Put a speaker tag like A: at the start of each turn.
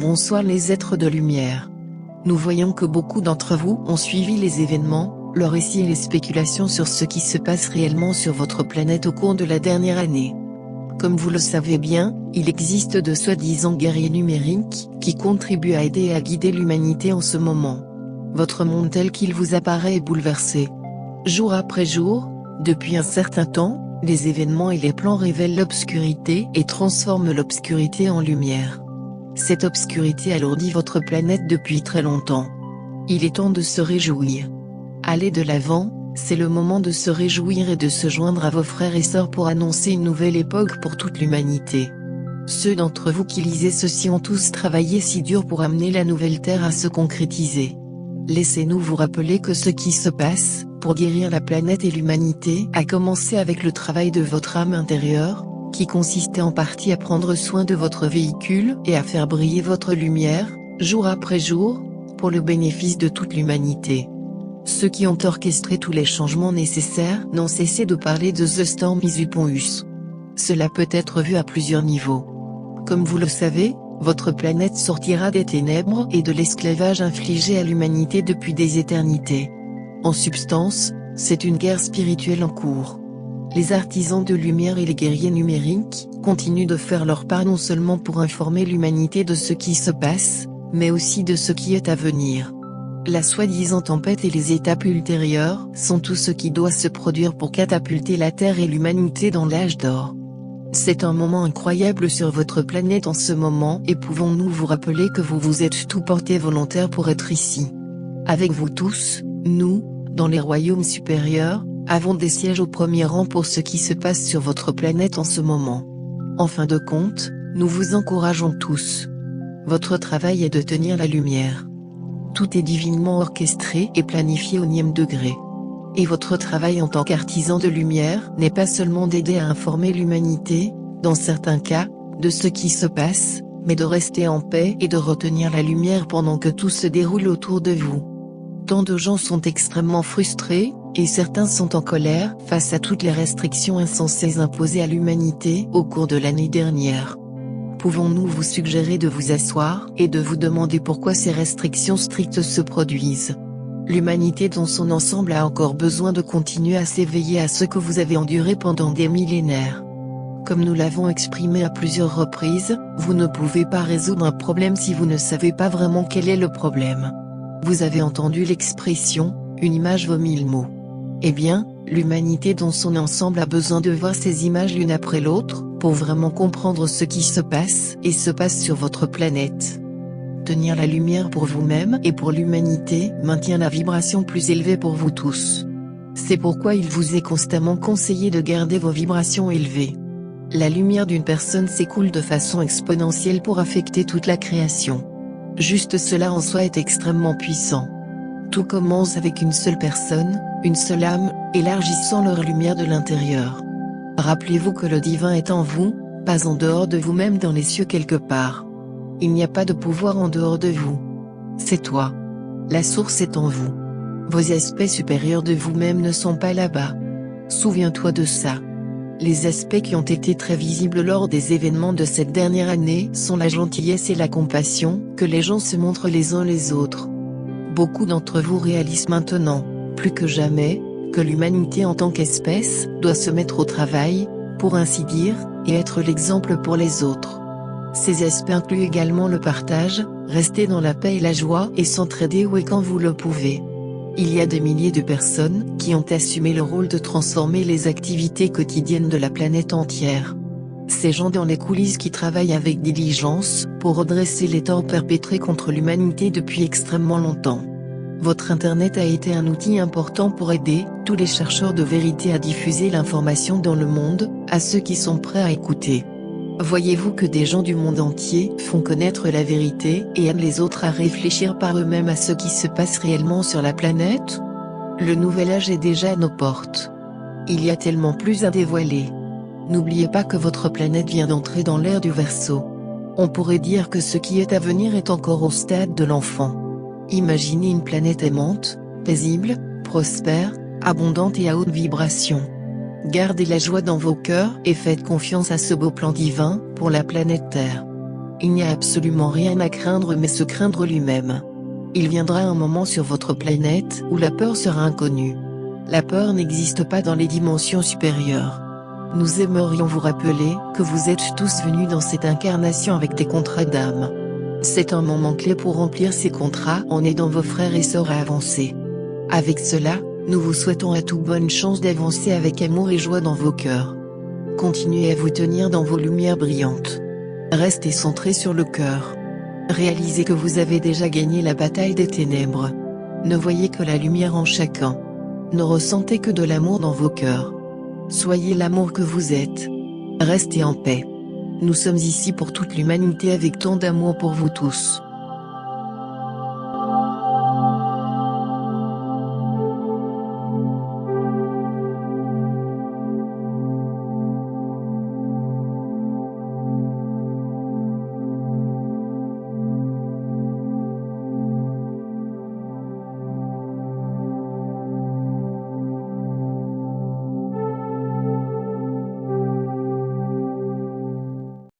A: Bonsoir les êtres de lumière. Nous voyons que beaucoup d'entre vous ont suivi les événements, le récit et les spéculations sur ce qui se passe réellement sur votre planète au cours de la dernière année. Comme vous le savez bien, il existe de soi-disant guerriers numériques, qui contribuent à aider et à guider l'humanité en ce moment. Votre monde tel qu'il vous apparaît est bouleversé. Jour après jour, depuis un certain temps, les événements et les plans révèlent l'obscurité et transforment l'obscurité en lumière. Cette obscurité alourdit votre planète depuis très longtemps. Il est temps de se réjouir. Allez de l'avant, c'est le moment de se réjouir et de se joindre à vos frères et sœurs pour annoncer une nouvelle époque pour toute l'humanité. Ceux d'entre vous qui lisaient ceci ont tous travaillé si dur pour amener la nouvelle Terre à se concrétiser. Laissez-nous vous rappeler que ce qui se passe, pour guérir la planète et l'humanité, a commencé avec le travail de votre âme intérieure, qui consistait en partie à prendre soin de votre véhicule et à faire briller votre lumière, jour après jour, pour le bénéfice de toute l'humanité. Ceux qui ont orchestré tous les changements nécessaires n'ont cessé de parler de The Storm is upon us. Cela peut être vu à plusieurs niveaux. Comme vous le savez, votre planète sortira des ténèbres et de l'esclavage infligé à l'humanité depuis des éternités. En substance, c'est une guerre spirituelle en cours. Les artisans de lumière et les guerriers numériques continuent de faire leur part non seulement pour informer l'humanité de ce qui se passe, mais aussi de ce qui est à venir. La soi-disant tempête et les étapes ultérieures sont tout ce qui doit se produire pour catapulter la Terre et l'humanité dans l'âge d'or. C'est un moment incroyable sur votre planète en ce moment et pouvons-nous vous rappeler que vous vous êtes tout porté volontaire pour être ici. Avec vous tous, nous, dans les royaumes supérieurs, avons des sièges au premier rang pour ce qui se passe sur votre planète en ce moment. En fin de compte, nous vous encourageons tous. Votre travail est de tenir la lumière. Tout est divinement orchestré et planifié au nième degré. Et votre travail en tant qu'artisan de lumière n'est pas seulement d'aider à informer l'humanité, dans certains cas, de ce qui se passe, mais de rester en paix et de retenir la lumière pendant que tout se déroule autour de vous. Tant de gens sont extrêmement frustrés, et certains sont en colère face à toutes les restrictions insensées imposées à l'humanité au cours de l'année dernière. Pouvons-nous vous suggérer de vous asseoir et de vous demander pourquoi ces restrictions strictes se produisent? L'humanité dans son ensemble a encore besoin de continuer à s'éveiller à ce que vous avez enduré pendant des millénaires. Comme nous l'avons exprimé à plusieurs reprises, vous ne pouvez pas résoudre un problème si vous ne savez pas vraiment quel est le problème. Vous avez entendu l'expression « une image vaut 1000 mots ». Eh bien, l'humanité dans son ensemble a besoin de voir ces images l'une après l'autre, pour vraiment comprendre ce qui se passe et se passe sur votre planète. Tenir la lumière pour vous-même et pour l'humanité maintient la vibration plus élevée pour vous tous. C'est pourquoi il vous est constamment conseillé de garder vos vibrations élevées. La lumière d'une personne s'écoule de façon exponentielle pour affecter toute la création. Juste cela en soi est extrêmement puissant. Tout commence avec une seule personne, une seule âme, élargissant leur lumière de l'intérieur. Rappelez-vous que le divin est en vous, pas en dehors de vous-même dans les cieux quelque part. Il n'y a pas de pouvoir en dehors de vous. C'est toi. La source est en vous. Vos aspects supérieurs de vous-même ne sont pas là-bas. Souviens-toi de ça. Les aspects qui ont été très visibles lors des événements de cette dernière année sont la gentillesse et la compassion, que les gens se montrent les uns les autres. Beaucoup d'entre vous réalisent maintenant, plus que jamais, que l'humanité en tant qu'espèce doit se mettre au travail, pour ainsi dire, et être l'exemple pour les autres. Ces aspects incluent également le partage, rester dans la paix et la joie et s'entraider où et quand vous le pouvez. Il y a des milliers de personnes qui ont assumé le rôle de transformer les activités quotidiennes de la planète entière. Ces gens dans les coulisses qui travaillent avec diligence pour redresser les torts perpétrés contre l'humanité depuis extrêmement longtemps. Votre Internet a été un outil important pour aider tous les chercheurs de vérité à diffuser l'information dans le monde, à ceux qui sont prêts à écouter. Voyez-vous que des gens du monde entier font connaître la vérité et aident les autres à réfléchir par eux-mêmes à ce qui se passe réellement sur la planète? Le nouvel âge est déjà à nos portes. Il y a tellement plus à dévoiler. N'oubliez pas que votre planète vient d'entrer dans l'ère du Verseau. On pourrait dire que ce qui est à venir est encore au stade de l'enfant. Imaginez une planète aimante, paisible, prospère, abondante et à haute vibration. Gardez la joie dans vos cœurs et faites confiance à ce beau plan divin pour la planète Terre. Il n'y a absolument rien à craindre mais se craindre lui-même. Il viendra un moment sur votre planète où la peur sera inconnue. La peur n'existe pas dans les dimensions supérieures. Nous aimerions vous rappeler que vous êtes tous venus dans cette incarnation avec des contrats d'âme. C'est un moment clé pour remplir ces contrats en aidant vos frères et sœurs à avancer. Avec cela, nous vous souhaitons à tout bonne chance d'avancer avec amour et joie dans vos cœurs. Continuez à vous tenir dans vos lumières brillantes. Restez centrés sur le cœur. Réalisez que vous avez déjà gagné la bataille des ténèbres. Ne voyez que la lumière en chacun. Ne ressentez que de l'amour dans vos cœurs. Soyez l'amour que vous êtes. Restez en paix. Nous sommes ici pour toute l'humanité avec tant d'amour pour vous tous.